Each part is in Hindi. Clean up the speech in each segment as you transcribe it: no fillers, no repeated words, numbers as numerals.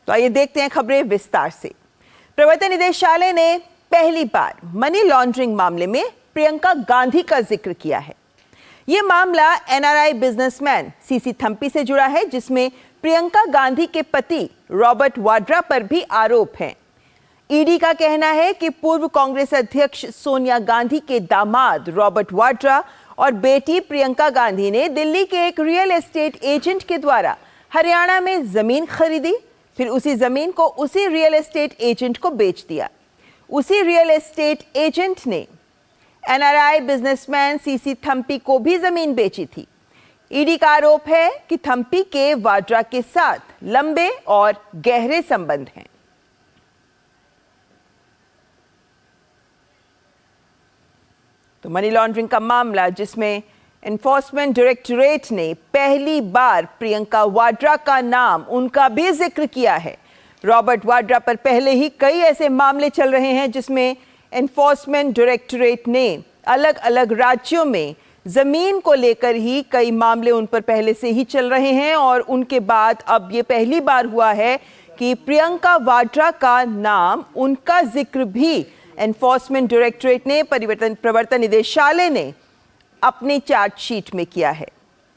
तो आइए देखते हैं खबरें विस्तार से। प्रवर्तन निदेशालय ने पहली बार मनी लॉन्ड्रिंग मामले में प्रियंका गांधी का जिक्र किया है। ये मामला एनआरआई बिजनेसमैन सीसी थम्पी से जुड़ा है, जिसमें प्रियंका गांधी के पति रॉबर्ट वाड्रा पर भी आरोप हैं। ईडी का कहना है कि पूर्व कांग्रेस अध्यक्ष सोनिया गांधी के दामाद रॉबर्ट वाड्रा और बेटी प्रियंका गांधी ने दिल्ली के एक रियल एस्टेट एजेंट के द्वारा हरियाणा में जमीन खरीदी, फिर उसी जमीन को उसी रियल एस्टेट एजेंट को बेच दिया। उसी रियल एस्टेट एजेंट ने एनआरआई बिजनेसमैन सीसी थम्पी को भी जमीन बेची थी। ईडी का आरोप है कि थम्पी के वाड्रा के साथ लंबे और गहरे संबंध हैं। तो मनी लॉन्ड्रिंग का मामला, जिसमें एनफोर्समेंट डायरेक्टरेट ने पहली बार प्रियंका वाड्रा का नाम, उनका भी जिक्र किया है। रॉबर्ट वाड्रा पर पहले ही कई ऐसे मामले चल रहे हैं जिसमें एनफोर्समेंट डायरेक्टरेट ने अलग अलग राज्यों में जमीन को लेकर ही कई मामले उन पर पहले से ही चल रहे हैं, और उनके बाद अब ये पहली बार हुआ है कि प्रियंका वाड्रा का नाम, उनका जिक्र भी एनफोर्समेंट डायरेक्टरेट ने, प्रवर्तन निदेशालय ने अपनी चार्जशीट में किया है।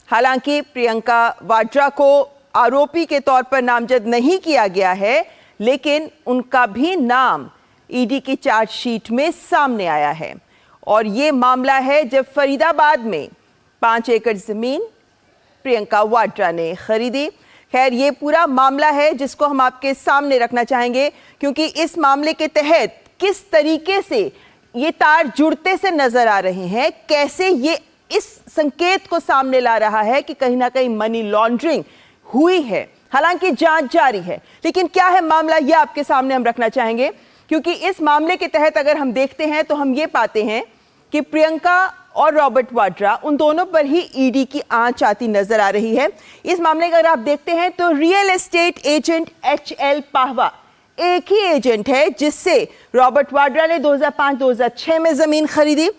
हालांकि प्रियंका वाड्रा को आरोपी के तौर पर नामजद नहीं किया गया है, लेकिन उनका भी नाम ईडी की चार्जशीट में सामने आया है। और ये मामला है जब फरीदाबाद में 5 एकड़ जमीन प्रियंका वाड्रा ने खरीदी। खैर, ये पूरा मामला है जिसको हम आपके सामने रखना चाहेंगे, क्योंकि इस मामले के तहत किस तरीके से ये तार जुड़ते से नजर आ रहे हैं, कैसे ये इस संकेत को सामने ला रहा है कि कहीं ना कहीं मनी लॉन्ड्रिंग हुई है। हालांकि जांच जारी है, लेकिन क्या है मामला, ये आपके सामने हम रखना चाहेंगे, क्योंकि इस मामले के तहत अगर हम देखते हैं तो हम ये पाते हैं कि प्रियंका और रॉबर्ट वाड्रा, उन दोनों पर ही ईडी की आंच आती नजर आ रही है। इस मामले का अगर आप देखते हैं तो real estate agent HL Pahwa एक ही एजेंट है जिससे रॉबर्ट वाड्रा ने 2005-2006 में जमीन खरीदी।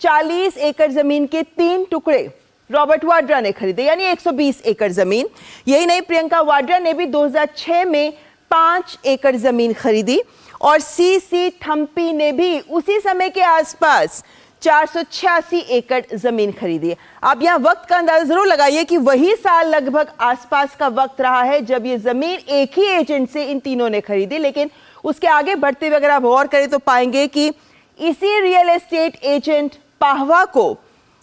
40 एकड़ जमीन के 3 टुकड़े रॉबर्ट वाड्रा ने खरीदे, यानी 120 एकड़ जमीन। यही नहीं, प्रियंका वाड्रा ने भी 2006 में 5 एकड़ जमीन खरीदी, और सीसी थम्पी ने भी उसी समय के आसपास 486 एकड़ जमीन खरीदी। आप यहाँ वक्त का अंदाजा जरूर लगाइए कि वही साल लगभग आसपास का वक्त रहा है जब ये जमीन एक ही एजेंट से इन तीनों ने खरीदी। लेकिन उसके आगे बढ़ते हुए अगर आप गौर करें तो पाएंगे कि इसी रियल एस्टेट एजेंट पाहवा को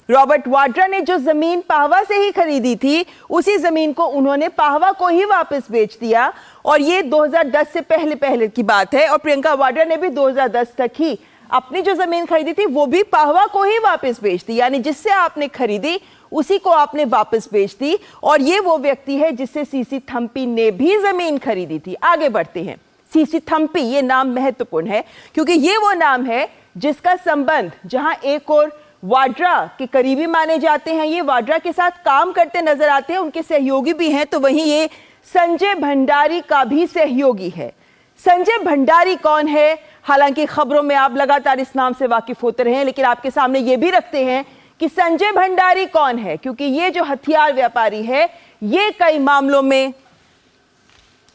रॉबर्ट वाड्रा ने जो जमीन पाहवा से ही खरीदी थी, उसी जमीन को उन्होंने पाहवा को ही वापस बेच दिया। और ये 2010 से पहले की बात है। और प्रियंका वाड्रा ने भी 2010 तक ही अपनी जो जमीन खरीदी थी वो भी पाहवा को ही वापस बेच दी, यानी जिससे आपने खरीदी उसी को आपने वापस बेच दी। और ये वो व्यक्ति है जिससे सीसी थम्पी ने भी जमीन खरीदी थी। आगे बढ़ते हैं। सीसी थम्पी, ये नाम महत्वपूर्ण है क्योंकि ये वो नाम है जिसका संबंध, जहां एक और वाड्रा के करीबी माने जाते हैं, ये वाड्रा के साथ काम करते नजर आते हैं, उनके सहयोगी भी हैं, तो वहीं ये संजय भंडारी का भी सहयोगी है। संजय भंडारी कौन है? हालांकि खबरों में आप लगातार इस नाम से वाकिफ होते रहे हैं, लेकिन आपके सामने ये भी रखते हैं कि संजय भंडारी कौन है, क्योंकि ये जो हथियार व्यापारी है, ये कई मामलों में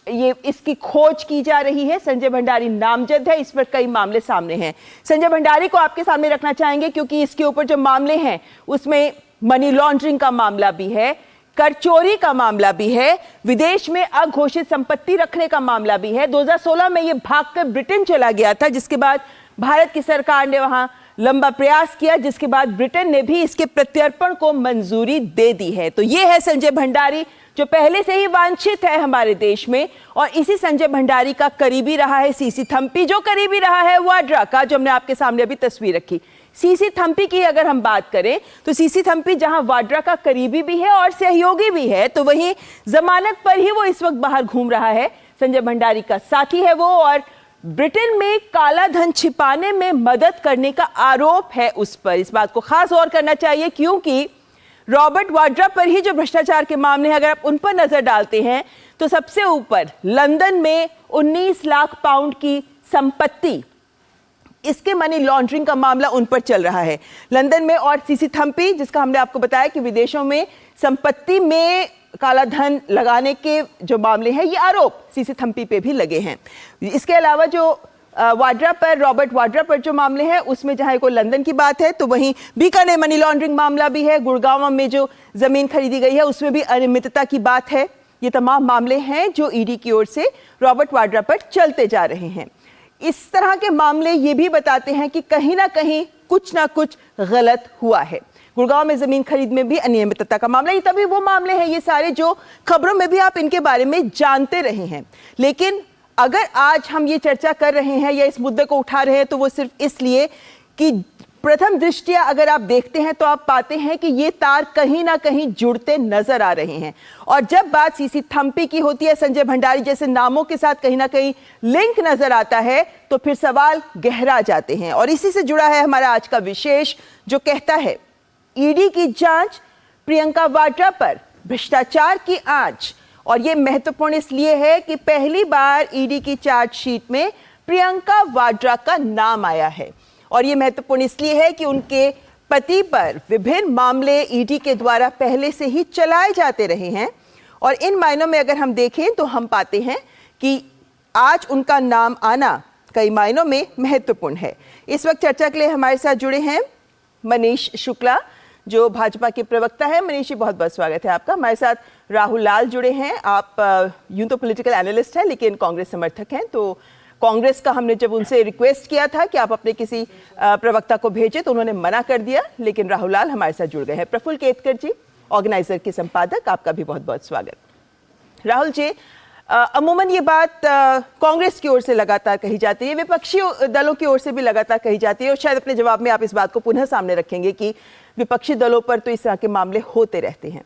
ये इसकी खोज की जा रही है। संजय भंडारी नामजद है, इस पर कई मामले सामने हैं। संजय भंडारी को आपके सामने रखना चाहेंगे क्योंकि इसके ऊपर जो मामले हैं उसमें मनी लॉन्ड्रिंग का मामला भी है, कर चोरी का मामला भी है, विदेश में अघोषित संपत्ति रखने का मामला भी है। 2016 में ये भागकर ब्रिटेन चला गया था, जिसके बाद भारत की सरकार ने वहां लंबा प्रयास किया, जिसके बाद ब्रिटेन ने भी इसके प्रत्यर्पण को मंजूरी दे दी है। तो ये है संजय भंडारी, जो पहले से ही वांछित है हमारे देश में। और इसी संजय भंडारी का करीबी रहा है सीसी थम्पी, जो करीबी रहा है वाड्रा का, जो हमने आपके सामने अभी तस्वीर रखी। सीसी थम्पी की अगर हम बात करें तो सीसी थम्पी जहां वाड्रा का करीबी भी है और सहयोगी भी है, तो वहीं जमानत पर ही वो इस वक्त बाहर घूम रहा है। संजय भंडारी का साथी है वो, और ब्रिटेन में काला धन छिपाने में मदद करने का आरोप है उस पर। इस बात को खास गौर करना चाहिए क्योंकि रॉबर्ट वाड्रा पर ही जो भ्रष्टाचार के मामले हैं, अगर आप उन पर नजर डालते हैं तो सबसे ऊपर लंदन में 19 लाख पाउंड की संपत्ति, इसके मनी लॉन्ड्रिंग का मामला उन पर चल रहा है लंदन में। और सीसी थम्पी, जिसका हमने आपको बताया कि विदेशों में संपत्ति में काला धन लगाने के जो मामले हैं, ये आरोप सीसी थम्पी पे भी लगे हैं। इसके अलावा जो वाड्रा पर, रॉबर्ट वाड्रा पर जो मामले हैं, उसमें जहां को लंदन की बात है, तो वहीं बीकानेर मनी लॉन्ड्रिंग मामला भी है। गुड़गांव में जो जमीन खरीदी गई है उसमें भी अनियमितता की बात है। ये तमाम मामले हैं जो ईडी की ओर से रॉबर्ट वाड्रा पर चलते जा रहे हैं। इस तरह के मामले ये भी बताते हैं कि कहीं ना कहीं कुछ ना कुछ गलत हुआ है। गुड़गांव में जमीन खरीद में भी अनियमितता का मामला, ये तभी वो मामले हैं ये सारे जो खबरों में भी आप इनके बारे में जानते रहे हैं। लेकिन अगर आज हम ये चर्चा कर रहे हैं या इस मुद्दे को उठा रहे हैं तो वो सिर्फ इसलिए कि प्रथम दृष्टया अगर आप देखते हैं तो आप पाते हैं कि ये तार कहीं ना कहीं जुड़ते नजर आ रहे हैं। और जब बात सीसी थम्पी की होती है, संजय भंडारी जैसे नामों के साथ कहीं ना कहीं लिंक नजर आता है, तो फिर सवाल गहरा जाते हैं। और इसी से जुड़ा है हमारा आज का विशेष, जो कहता है ईडी की जांच, प्रियंका वाड्रा पर भ्रष्टाचार की आंच। और यह महत्वपूर्ण इसलिए है कि पहली बार ईडी की चार्जशीट में प्रियंका वाड्रा का नाम आया है। और यह महत्वपूर्ण इसलिए है कि उनके पति पर विभिन्न मामले ईडी के द्वारा पहले से ही चलाए जाते रहे हैं। और इन मायनों में अगर हम देखें तो हम पाते हैं कि आज उनका नाम आना कई मायनों में महत्वपूर्ण है। इस वक्त चर्चा के लिए हमारे साथ जुड़े हैं मनीष शुक्ला, जो भाजपा के प्रवक्ता है। मनीष जी, बहुत बहुत स्वागत है आपका। हमारे साथ राहुल लाल जुड़े हैं। आप यूं तो पॉलिटिकल एनालिस्ट हैं लेकिन कांग्रेस समर्थक हैं, तो कांग्रेस का हमने जब उनसे रिक्वेस्ट किया था कि आप अपने किसी प्रवक्ता को भेजें तो उन्होंने मना कर दिया, लेकिन राहुल लाल हमारे साथ जुड़ गए हैं। प्रफुल्ल केतकर जी, ऑर्गेनाइजर के संपादक, आपका भी बहुत बहुत स्वागत। राहुल जी, अमूमन ये बात कांग्रेस की ओर से लगातार कही जाती है, विपक्षी दलों की ओर से भी लगातार कही जाती है, और शायद अपने जवाब में आप इस बात को पुनः सामने रखेंगे कि विपक्षी दलों पर तो इस तरह के मामले होते रहते हैं।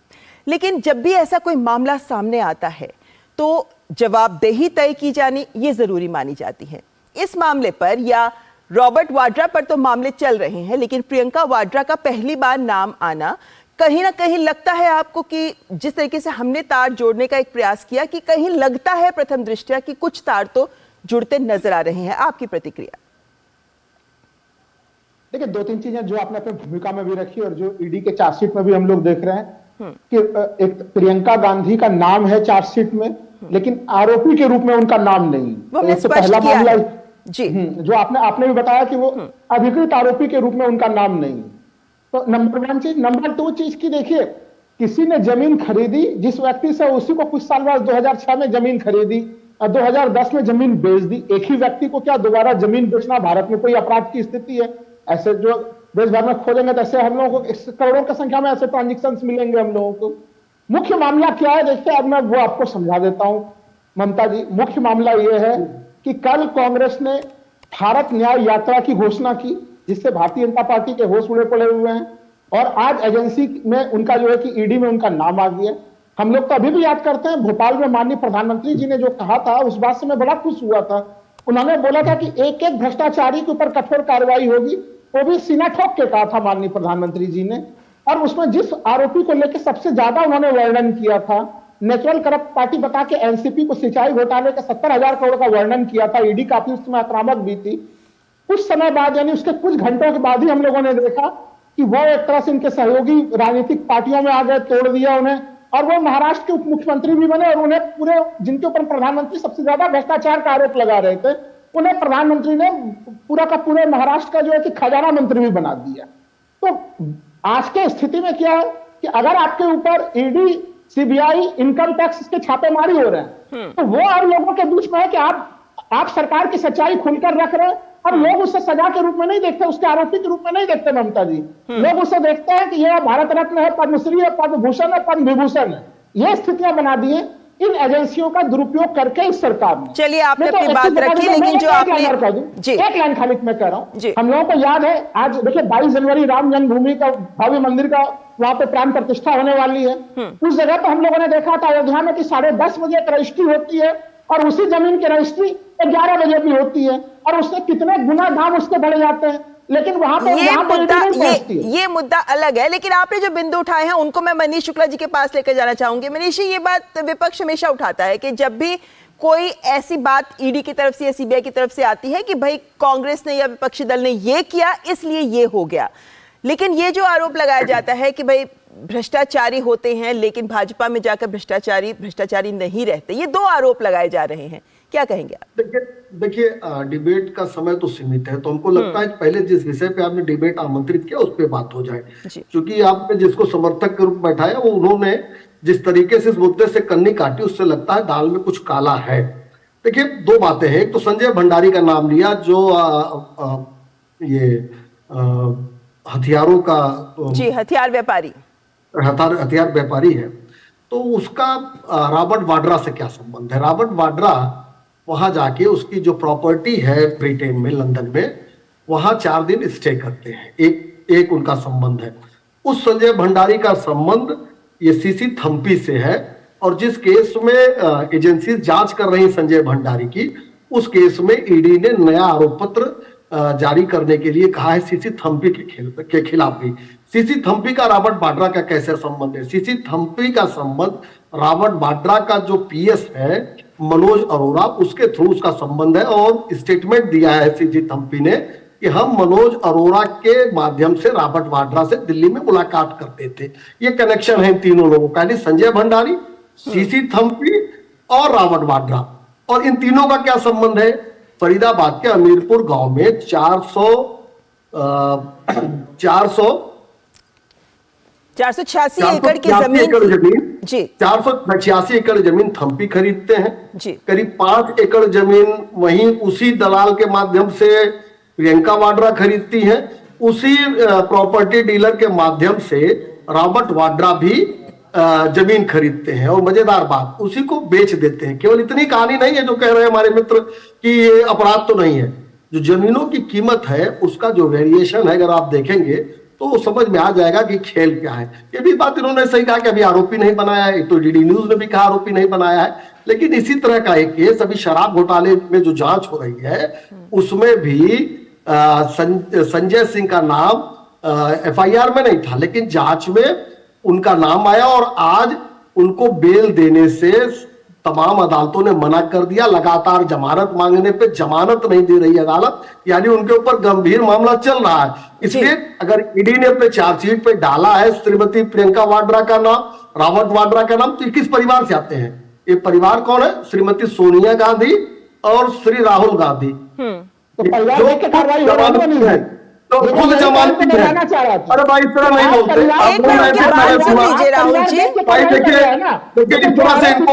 लेकिन जब भी ऐसा कोई मामला सामने आता है तो जवाबदेही तय की जानी ये जरूरी मानी जाती है। इस मामले पर या रॉबर्ट वाड्रा पर तो मामले चल रहे हैं, लेकिन प्रियंका वाड्रा का पहली बार नाम आना कहीं ना कहीं लगता है आपको कि जिस तरीके से हमने तार जोड़ने का एक प्रयास किया, कि कहीं लगता है प्रथम दृष्टया कि कुछ तार तो जुड़ते नजर आ रहे हैं। आपकी प्रतिक्रिया? देखिए, दो तीन चीजें जो आपने अपनी भूमिका में भी रखी और जो ईडी के चार्जशीट में भी हम लोग देख रहे हैं कि एक प्रियंका गांधी का नाम है चार्जशीट में, लेकिन आरोपी के रूप में उनका नाम नहीं। तो पहला मामला जी जो आपने भी बताया कि वो अधिकृत आरोपी के रूप में उनका नाम नहीं। तो नंबर 1 चीज। नंबर 2 चीज की देखिए, किसी ने जमीन खरीदी जिस व्यक्ति से, उसी को कुछ साल बाद 2006 में जमीन खरीदी और 2010 में जमीन बेच दी। एक ही व्यक्ति को क्या दोबारा जमीन बेचना भारत में कोई अपराध की स्थिति है? ऐसे जो देश भर में खोजेंगे तो ऐसे हम लोगों को करोड़ों की संख्या में ऐसे ट्रांजेक्शन मिलेंगे हम लोगों को। मुख्य मामला क्या है देखिए, अब मैं वो आपको समझा देता हूं ममता जी। मुख्य मामला ये है कि कल कांग्रेस ने भारत न्याय यात्रा की घोषणा की, जिससे भारतीय जनता पार्टी के होश उड़े पड़े हुए हैं, और आज एजेंसी में उनका जो है कि ईडी में उनका नाम आ गया। हम लोग तो अभी भी याद करते हैं, भोपाल में माननीय प्रधानमंत्री जी ने जो कहा था उस बात से मैं बड़ा खुश हुआ था। उन्होंने बोला था कि एक एक भ्रष्टाचारी के ऊपर कठोर कार्रवाई होगी, वो भी सीना ठोक के कहा था माननीय प्रधानमंत्री जी ने। और उसमें जिस आरोपी को लेकर सबसे ज्यादा उन्होंने वर्णन किया था, नेचुरल करप्ट पार्टी बता के एनसीपी को सिंचाई घोटाले का 70,000 करोड़ का वर्णन किया था। ईडी काफी उसमें आक्रामक भी थी। कुछ समय बाद, यानी उसके कुछ घंटों के बाद ही हम लोगों ने देखा कि वो एक तरह से इनके सहयोगी राजनीतिक पार्टियों में आ गए, तोड़ दिया उन्हें, और वो महाराष्ट्र के उप मुख्यमंत्री भी बने, और उन्हें पूरे, जिनके ऊपर प्रधानमंत्री सबसे ज्यादा भ्रष्टाचार का आरोप लगा रहे थे, उन्हें प्रधानमंत्री ने पूरा का पूरे महाराष्ट्र का जो है कि खजाना मंत्री भी बना दिया। तो आज के स्थिति में क्या है कि अगर आपके ऊपर ईडी, सीबीआई, इनकम टैक्स के छापेमारी हो रहे हैं, तो वो और लोगों के बीच में है कि आप सरकार की सच्चाई खुलकर रख रहे हैं, और लोग उसे सजा के रूप में नहीं देखते, उसके आरोपी के रूप में नहीं देखते ममता जी। लोग उसे देखते हैं कि यह भारत रत्न है, पद्मश्री है, पद्म भूषण है, पद्म विभूषण है। ये स्थितियां बना दी है इन एजेंसियों का दुरुपयोग करके इस सरकार ने। चलिए, आपने अपनी बात रखी, लेकिन जो आपने एक लाइन खाली मैं कह रहा हूं, हम लोगों को याद है आज देखिए 22 जनवरी राम जन्मभूमि का भव्य मंदिर का वहां पे प्राण प्रतिष्ठा होने वाली है। उस जगह पर हम लोगों ने देखा था अयोध्या में कि 10:30 बजे एक रजिस्ट्री होती है, और उसी जमीन की रजिस्ट्री 11 बजे भी होती है, और उससे कितने गुना दाम उसके बढ़ जाते हैं। लेकिन वहां पे ये मुद्दा अलग है, लेकिन आपने जो बिंदु उठाए हैं उनको मैं मनीष शुक्ला जी के पास लेकर जाना चाहूंगी। मनीष जी, ये बात विपक्ष हमेशा उठाता है कि जब भी कोई ऐसी बात ईडी की तरफ से या सीबीआई की तरफ से आती है कि भाई कांग्रेस ने या विपक्षी दल ने ये किया इसलिए ये हो गया, लेकिन ये जो आरोप लगाया जाता है कि भाई भ्रष्टाचारी होते हैं लेकिन भाजपा में जाकर भ्रष्टाचारी नहीं रहते, ये 2 आरोप लगाए जा रहे हैं, क्या कहेंगे आप? देखिए डिबेट का समय तो सीमित है, तो हमको लगता है कि पहले जिस विषय पे आपने डिबेट आमंत्रित किया उस पर बात हो जाए, क्योंकि आपने जिसको समर्थक के रूप में बैठाया वो उन्होंने जिस तरीके से इस मुद्दे से कन्नी काटी, उससे लगता है दाल में कुछ काला है। देखिए 2 बातें हैं, एक तो संजय भंडारी का नाम लिया जो ये हथियारों का जी हथियार व्यापारी है, तो उसका रॉबर्ट वाड्रा से क्या संबंध है? रॉबर्ट वाड्रा वहां जाके उसकी जो प्रॉपर्टी है ब्रिटेन में, लंदन में, वहां 4 दिन स्टे करते हैं, एक उनका संबंध है। उस संजय भंडारी का संबंध ये सीसी थम्पी से है, और जिस केस में एजेंसी जांच कर रही संजय भंडारी की, उस केस में ईडी ने नया आरोप पत्र जारी करने के लिए कहा है सीसी थम्पी के खिलाफ भी। सीसी थम्पी का रॉबर्ट वाड्रा का कैसे संबंध है? सीसी थम्पी का संबंध रॉबर्ट वाड्रा का जो पीएस है मनोज अरोड़ा, उसके थ्रू उसका संबंध है, और स्टेटमेंट दिया है सीसी थम्पी ने कि हम मनोज अरोड़ा के माध्यम से रॉबर्ट वाड्रा से दिल्ली में मुलाकात करते थे। ये कनेक्शन है इन तीनों लोगों का, यानी संजय भंडारी, सीसी थम्पी और रॉबर्ट वाड्रा। और इन तीनों का क्या संबंध है? फरीदाबाद के अमीरपुर गांव में 486 एकड़ की जमीन जी 486 एकड़ जमीन थम्पी खरीदते हैं जी। करीब 5 एकड़ जमीन वहीं उसी दलाल के माध्यम से प्रियंका वाड्रा खरीदती है, उसी प्रॉपर्टी डीलर के माध्यम से रॉबर्ट वाड्रा भी जमीन खरीदते हैं, और मजेदार बात उसी को बेच देते हैं। केवल इतनी कहानी नहीं है जो कह रहे हैं हमारे मित्र कि ये अपराध तो नहीं है, जो जमीनों की कीमत है उसका जो वेरिएशन है अगर आप देखेंगे तो वो समझ में आ जाएगा कि खेल क्या है। ये भी बात इन्होंने सही कहा कि अभी आरोपी नहीं बनाया है, तो डीडी न्यूज ने भी कहा आरोपी नहीं बनाया है, लेकिन इसी तरह का एक केस अभी शराब घोटाले में जो जांच हो रही है उसमें भी संजय सिंह का नाम एफआईआर में नहीं था, लेकिन जांच में उनका नाम आया, और आज उनको बेल देने से तमाम अदालतों ने मना कर दिया। लगातार जमानत मांगने पे जमानत नहीं दे रही अदालत, यानी उनके ऊपर गंभीर मामला चल रहा है। इसलिए अगर ईडी ने अपने चार्जशीट पे डाला है श्रीमती प्रियंका वाड्रा का नाम, रॉबर्ट वाड्रा का नाम, तो किस परिवार से आते हैं? ये परिवार कौन है? श्रीमति सोनिया गांधी और श्री राहुल गांधी। तो परिवार की कार्रवाई हो रही है, तो खुद जमानती है। अरे भाई इस तरह नहीं बोलते, राहुल जी भाई देखिए थोड़ा सा इनको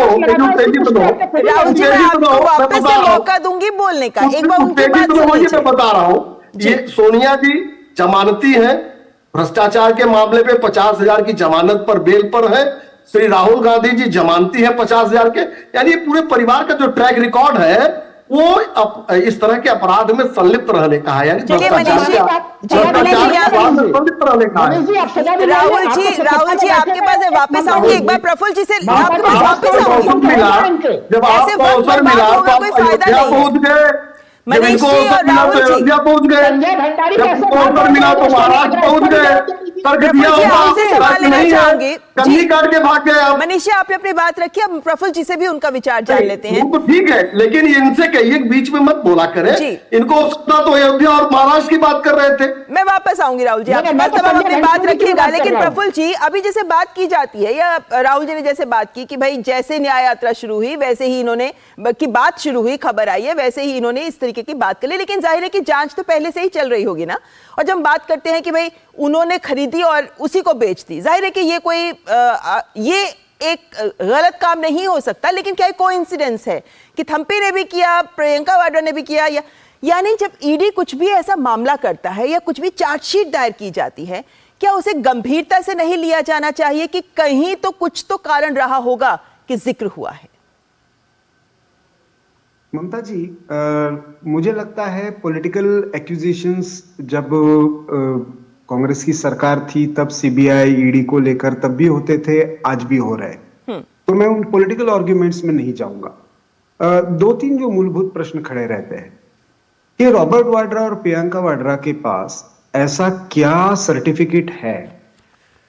राहुल जी मैं आपको वापस से मौका दूंगी बोलने का, एक बार उनकी बात सुन लीजिए। मैं बता रहा हूँ, ये सोनिया जी जमानती है, भ्रष्टाचार के मामले पे 50,000 की जमानत पर बेल पर है। श्री राहुल गांधी जी जमानती है 50,000 के, यानी ये पूरे परिवार का जो ट्रैक रिकॉर्ड है वो इस तरह के अपराध में संलिप्त रहने का है, यानी राहुल जी आपके पास है, वापस आऊंगी एक बार प्रफुल्ल जी से, आपके पास वापस आऊंगी। जब आपको अवसर मिला तो आप अयोध्या पहुंच गए, जब इनको अवसर मिला तो अयोध्या पहुंच गए, जब इनको अवसर मिला तो महाराष्ट्र पहुंच गए, तर्क दिया होगा, कन्नी काट के भाग गए आप। मनीषा आपने अपनी बात रखी, अब प्रफुल्ल जी से भी उनका विचार जान लेते हैं। तो ठीक है, लेकिन इनसे कहिए बीच में मत बोला करें, इनको तो अयोध्या और महाराष्ट्र की बात कर रहे थे। मैं वापस आऊंगी राहुल जी, आप अपनी बात रखिएगा, लेकिन प्रफुल्ल जी अभी जैसे बात की जाती है, या राहुल जी ने जैसे बात की कि भाई जैसे न्याय यात्रा शुरू हुई वैसे ही इन्होंने की बात शुरू हुई, खबर आई है वैसे ही इन्होंने इस तरीके की बात कर ली, लेकिन जाहिर है कि जांच तो पहले से ही चल रही होगी ना। और जब हम बात करते हैं कि भाई उन्होंने खरीदी और उसी को बेच दी, जाहिर है कि ये कोई ये एक गलत काम नहीं हो सकता, लेकिन क्या कोइंसिडेंस है कि थम्पी ने भी किया, प्रियंका वाड्रा ने भी किया, यानी जब ईडी कुछ भी ऐसा मामला करता है या कुछ भी चार्जशीट दायर की जाती है, क्या उसे गंभीरता से नहीं लिया जाना चाहिए कि कहीं तो कुछ तो कारण रहा होगा कि जिक्र हुआ है? ममता जी, मुझे लगता है पॉलिटिकल एक्यूजेशंस जब कांग्रेस की सरकार थी तब सीबीआई ईडी को लेकर तब भी होते थे, आज भी हो रहे हैं, तो मैं उन पॉलिटिकल आर्ग्यूमेंट्स में नहीं जाऊंगा। 2-3 जो मूलभूत प्रश्न खड़े रहते हैं कि रॉबर्ट वाड्रा और प्रियंका वाड्रा के पास ऐसा क्या सर्टिफिकेट है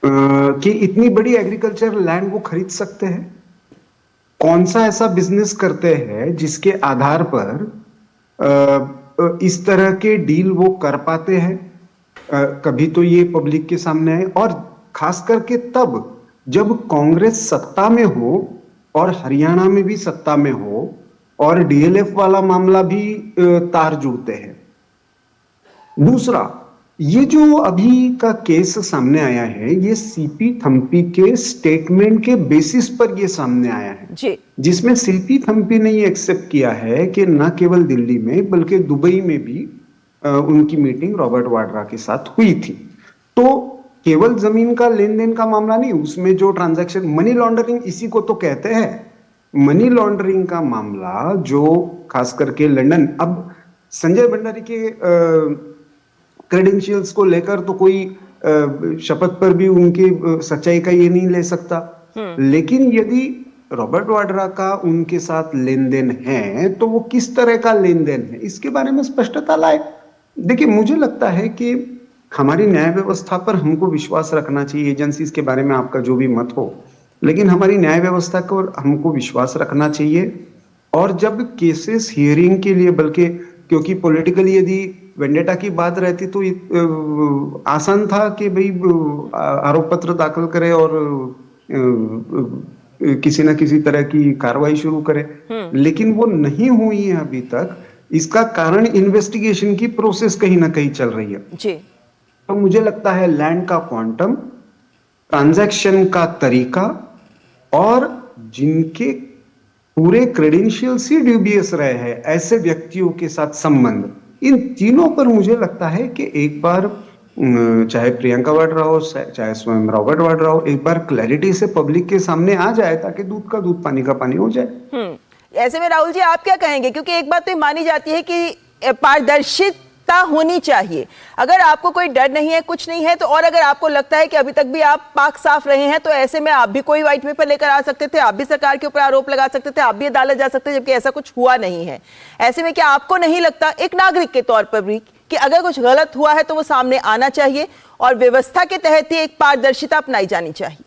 कि इतनी बड़ी एग्रीकल्चर लैंड वो खरीद सकते हैं? कौन सा ऐसा बिजनेस करते हैं जिसके आधार पर इस तरह के डील वो कर पाते हैं? कभी तो ये पब्लिक के सामने आए, और खास करके तब जब कांग्रेस सत्ता में हो और हरियाणा में भी सत्ता में हो और डीएलएफ वाला मामला भी तार जुड़ते हैं। दूसरा, ये जो अभी का केस सामने आया है, ये सीपी थम्पी के स्टेटमेंट के बेसिस पर ये सामने आया है जी, जिसमें सीपी थम्पी ने ये एक्सेप्ट किया है कि न केवल दिल्ली में बल्कि दुबई में भी उनकी मीटिंग रॉबर्ट वाड्रा के साथ हुई थी। तो केवल जमीन का लेन देन का मामला नहीं, उसमें जो ट्रांजैक्शन, मनी लॉन्ड्रिंग इसी को तो कहते हैं, मनी लॉन्ड्रिंग का मामला जो खास करके लंदन, अब संजय भंडारी के क्रेडेंशियल्स को लेकर तो कोई शपथ पर भी उनकी सच्चाई का ये नहीं ले सकता, लेकिन यदि रॉबर्ट वाड्रा का उनके साथ लेन देन है तो वो किस तरह का लेन देन है, इसके बारे में स्पष्टता लाए। देखिए, मुझे लगता है कि हमारी न्याय व्यवस्था पर हमको विश्वास रखना चाहिए। एजेंसीज के बारे में आपका जो भी मत हो, लेकिन हमारी न्याय व्यवस्था को हमको विश्वास रखना चाहिए। और जब केसेस हियरिंग के लिए, बल्कि क्योंकि पॉलिटिकली यदि वेंडेटा की बात रहती तो आसान था कि भाई आरोप पत्र दाखिल करे और किसी ना किसी तरह की कार्रवाई शुरू करे, लेकिन वो नहीं हुई है अभी तक। इसका कारण इन्वेस्टिगेशन की प्रोसेस कहीं ना कहीं चल रही है जी। तो मुझे लगता है लैंड का क्वांटम, ट्रांजैक्शन का तरीका और जिनके पूरे क्रेडेंशियल्स ही ड्यूबियस रहे हैं ऐसे व्यक्तियों के साथ संबंध, इन तीनों पर मुझे लगता है कि एक बार चाहे प्रियंका वाड्रा हो चाहे स्वयं रॉबर्ट वाड्रा हो, एक बार क्लैरिटी से पब्लिक के सामने आ जाए ताकि दूध का दूध पानी का पानी हो जाए। ऐसे में राहुल जी आप क्या कहेंगे, क्योंकि एक बात तो मानी जाती है कि पारदर्शिता होनी चाहिए। अगर आपको कोई डर नहीं है, कुछ नहीं है, तो और अगर आपको लगता है कि अभी तक भी आप पाक साफ रहे हैं, तो ऐसे में आप भी कोई व्हाइट पेपर लेकर आ सकते थे, आप भी सरकार के ऊपर आरोप लगा सकते थे, आप भी अदालत जा सकते थे, जबकि ऐसा कुछ हुआ नहीं है। ऐसे में क्या आपको नहीं लगता एक नागरिक के तौर पर भी कि अगर कुछ गलत हुआ है तो वो सामने आना चाहिए और व्यवस्था के तहत ही एक पारदर्शिता अपनाई जानी चाहिए?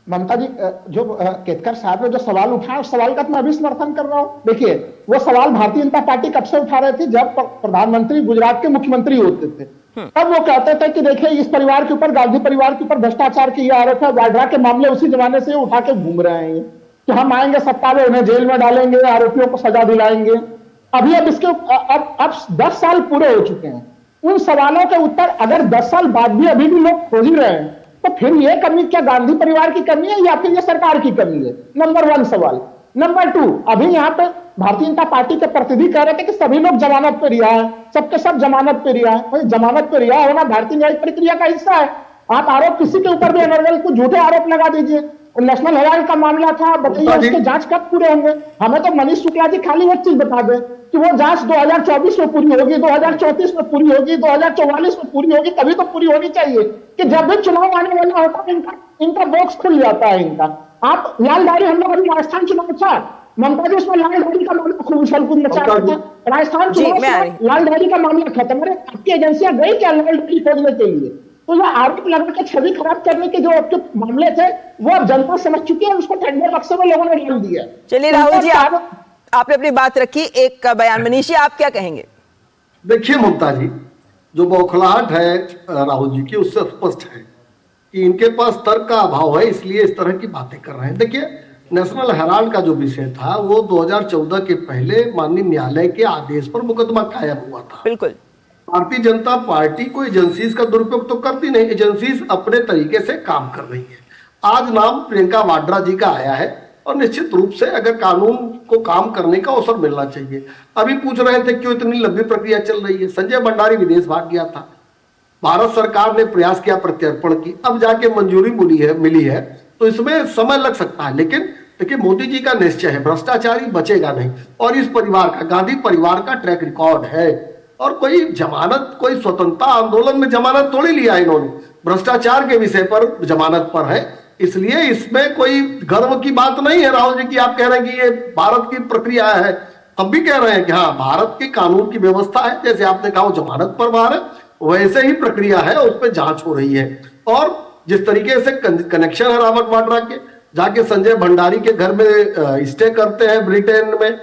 ममता जी, जो केतकर साहब ने जो सवाल उठाया उस सवाल का तो मैं भी समर्थन कर रहा हूं। देखिए, वो सवाल भारतीय जनता पार्टी कब से उठा रहे थे, जब प्रधानमंत्री गुजरात के मुख्यमंत्री होते थे, तब वो कहते थे कि देखिए इस परिवार के ऊपर, गांधी परिवार के ऊपर भ्रष्टाचार की आरोप है, वाड्रा के मामले उसी जमाने से उठा के घूम रहे हैं कि हम आएंगे सत्ता में, उन्हें जेल में डालेंगे, आरोपियों को सजा दिलाएंगे। अभी अब इसके अब 10 साल पूरे हो चुके हैं। उन सवालों के उत्तर अगर 10 साल बाद भी अभी भी लोग खोज ही रहे हैं, तो फिर ये कमी क्या गांधी परिवार की कमी है या फिर ये सरकार की कमी है? नंबर 1 सवाल। नंबर 2, अभी यहाँ पे भारतीय जनता पार्टी के प्रतिनिधि कह रहे थे कि सभी लोग जमानत पे रिहा है, सबके सब जमानत पे रिहा है। जमानत पे रिहा होना भारतीय न्यायिक प्रक्रिया का हिस्सा है। आप आरोप किसी के ऊपर भी अनर्गल को झूठे आरोप लगा दीजिए। नेशनल हेराल्ड का मामला था, बताइए उसके जांच कब पूरे होंगे? हमें तो मनीष शुक्ला जी खाली एक चीज बता दें कि वो जांच 2024 में पूरी होगी, 2034 में पूरी होगी, 2044 में पूरी होगी, तभी तो पूरी होनी चाहिए कि जब भी चुनाव आने वाला होता है इनका बॉक्स खुल जाता है इनका। आप लाल डायरी, हम लोग अभी राजस्थान चुनाव था, ममता जी उसमें लाल डायरी का मामला खूब उछल कूद मचा रहा था। राजस्थान चुनाव में लाल डायरी का मामला खत्म। अरे आपकी एजेंसियां गई क्या लाल डायरी खोजने के लिए? तो ये आरोप लगा के छवि खराब करने के जो आपके मामले थे वो अब जनता समझ चुकी है, उसको ठंडे बक्से में लोगों ने डाल दिया। चलिए राहुल जी, आपने अपनी बात रखी, एक बयान। मनीष जी आप क्या कहेंगे? देखिए ममता जी, जो बौखलाहट है राहुल जी की, उससे स्पष्ट है कि इनके पास तर्क का अभाव है, इसलिए इस तरह की बातें कर रहे हैं। देखिए, नेशनल हेराल्ड का जो विषय था वो 2014 के पहले माननीय न्यायालय के आदेश पर मुकदमा कायम हुआ था। बिल्कुल। भारतीय जनता पार्टी को एजेंसीज का दुरुपयोग तो करती नहीं, एजेंसीज अपने तरीके से काम कर रही है। आज नाम प्रियंका वाड्रा जी का आया है और निश्चित रूप से अगर कानून को काम करने का अवसर मिलना चाहिए। अभी पूछ रहे थे क्यों इतनी लंबी प्रक्रिया चल रही है। संजय भंडारी विदेश भाग गया था, भारत सरकार ने प्रयास किया प्रत्यर्पण की, अब जाके मंजूरी मिली है, तो इसमें समय लग सकता है। लेकिन देखिए, मोदी जी का निश्चय है भ्रष्टाचारी बचेगा नहीं, और इस परिवार का, गांधी परिवार का ट्रैक रिकॉर्ड है। और कोई जमानत, कोई स्वतंत्रता आंदोलन में जमानत थोड़ी लिया इन्होंने, भ्रष्टाचार के विषय पर जमानत पर है, इसलिए इसमें कोई गर्व की बात नहीं है। राहुल जी की आप कह रहे हैं कि ये भारत की प्रक्रिया है, हम भी कह रहे हैं कि हाँ, भारत के कानून की व्यवस्था है, जैसे आपने कहा वो जमानत पर बाहर है, वैसे ही प्रक्रिया है, उस पर जांच हो रही है। और जिस तरीके से कनेक्शन है रॉबर्ट वाड्रा के, जाके संजय भंडारी के घर में स्टे करते हैं ब्रिटेन में,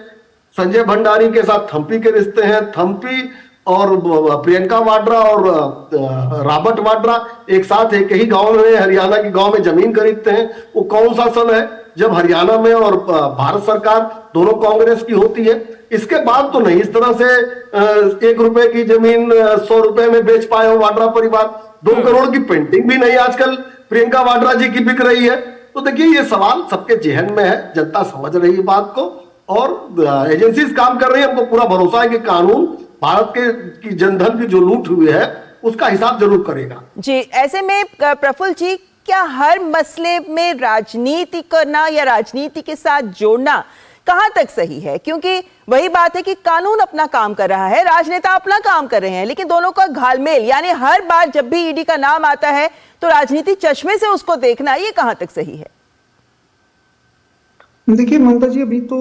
संजय भंडारी के साथ थम्पी के रिश्ते हैं, थम्पी और प्रियंका वाड्रा और रॉबर्ट वाड्रा एक साथ एक ही गांव में, हरियाणा के गांव में जमीन खरीदते हैं। वो कौन सा सन है जब हरियाणा में और भारत सरकार दोनों कांग्रेस की होती है? इसके बाद तो नहीं इस तरह से 1 रुपए की जमीन 100 रुपए में बेच पाए हो वाड्रा परिवार। 2 करोड़ की पेंटिंग भी नहीं आजकल प्रियंका वाड्रा जी की बिक रही है। तो देखिए, ये सवाल सबके जेहन में है, जनता समझ रही है बात को और एजेंसीज काम कर रही है। हमको पूरा भरोसा है कि कानून भारत की जनधन की जो लूट हुई है उसका हिसाब जरूर करेगा। जी, ऐसे में प्रफुल्ल जी, क्या हर मसले में राजनीति करना या राजनीति के साथ जोड़ना कहां तक सही है? क्योंकि वही बात है कि कानून अपना काम कर रहा है, राजनेता अपना काम कर रहे हैं, लेकिन दोनों का घालमेल, यानी हर बार जब भी ईडी का नाम आता है तो राजनीति चश्मे से उसको देखना, ये कहां तक सही है? देखिए ममता जी, अभी तो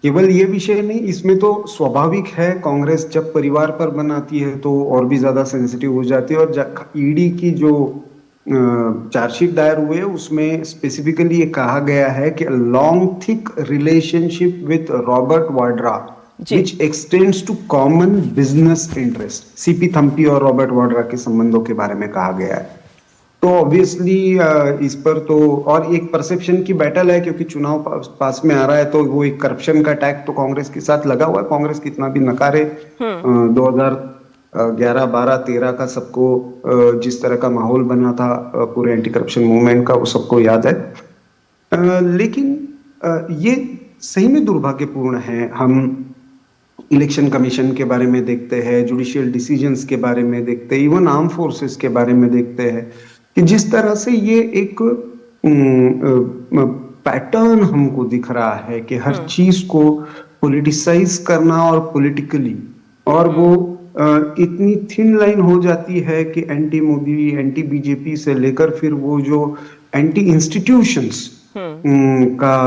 केवल ये विषय नहीं, इसमें तो स्वाभाविक है, कांग्रेस जब परिवार पर बनाती है तो और भी ज्यादा सेंसिटिव हो जाती है। और ईडी की जो चार्जशीट दायर हुए उसमें स्पेसिफिकली ये कहा गया है कि long thick relationship with Robert Vadra which extends to common business interest. CP Thampi और रॉबर्ट वाड्रा के संबंधों के बारे में कहा गया है। तो ऑब्वियसली इस पर तो और एक परसेप्शन की बैटल है, क्योंकि चुनाव पास में आ रहा है, तो वो एक करप्शन का अटैक तो कांग्रेस के साथ लगा हुआ है। कांग्रेस कितना भी नकारे 2011, 12, 13 का सबको जिस तरह का माहौल बना था पूरे एंटी करप्शन मूवमेंट का, वो सबको याद है। लेकिन ये सही में दुर्भाग्यपूर्ण है। हम इलेक्शन कमीशन के बारे में देखते हैं, जुडिशियल डिसीजंस के बारे में देखते हैं, इवन आर्म फोर्सेस के बारे में देखते हैं कि जिस तरह से ये एक पैटर्न हमको दिख रहा है कि हर चीज को पॉलिटिसाइज करना और पॉलिटिकली, और वो इतनी थिन लाइन हो जाती है कि एंटी मोदी, एंटी बीजेपी से लेकर फिर वो जो एंटी इंस्टीट्यूशंस का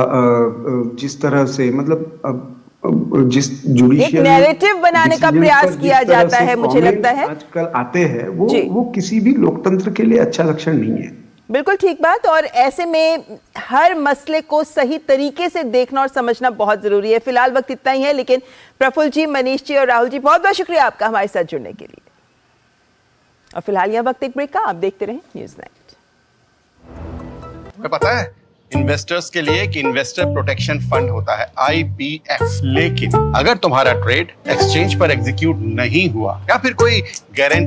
जिस तरह से, मतलब जिस जुडिशियल नैरेटिव बनाने का प्रयास किया जाता है, मुझे लगता है आजकल आते हैं, वो किसी भी लोकतंत्र के लिए अच्छा लक्षण नहीं है। बिल्कुल ठीक बात। और ऐसे में हर मसले को सही तरीके से देखना और समझना बहुत जरूरी है। फिलहाल वक्त इतना ही है, लेकिन प्रफुल्ल जी, मनीष जी और राहुल जी, बहुत बहुत शुक्रिया आपका हमारे साथ जुड़ने के लिए। और फिलहाल यह वक्त एक ब्रेक का, आप देखते रहें न्यूज़ नाइट। तुम्हें पता है इन्वेस्टर्स के लिए एक इन्वेस्टर प्रोटेक्शन फंड होता है, IPF। लेकिन अगर तुम्हारा ट्रेड एक्सचेंज पर एग्जीक्यूट नहीं हुआ या फिर कोई गारंटी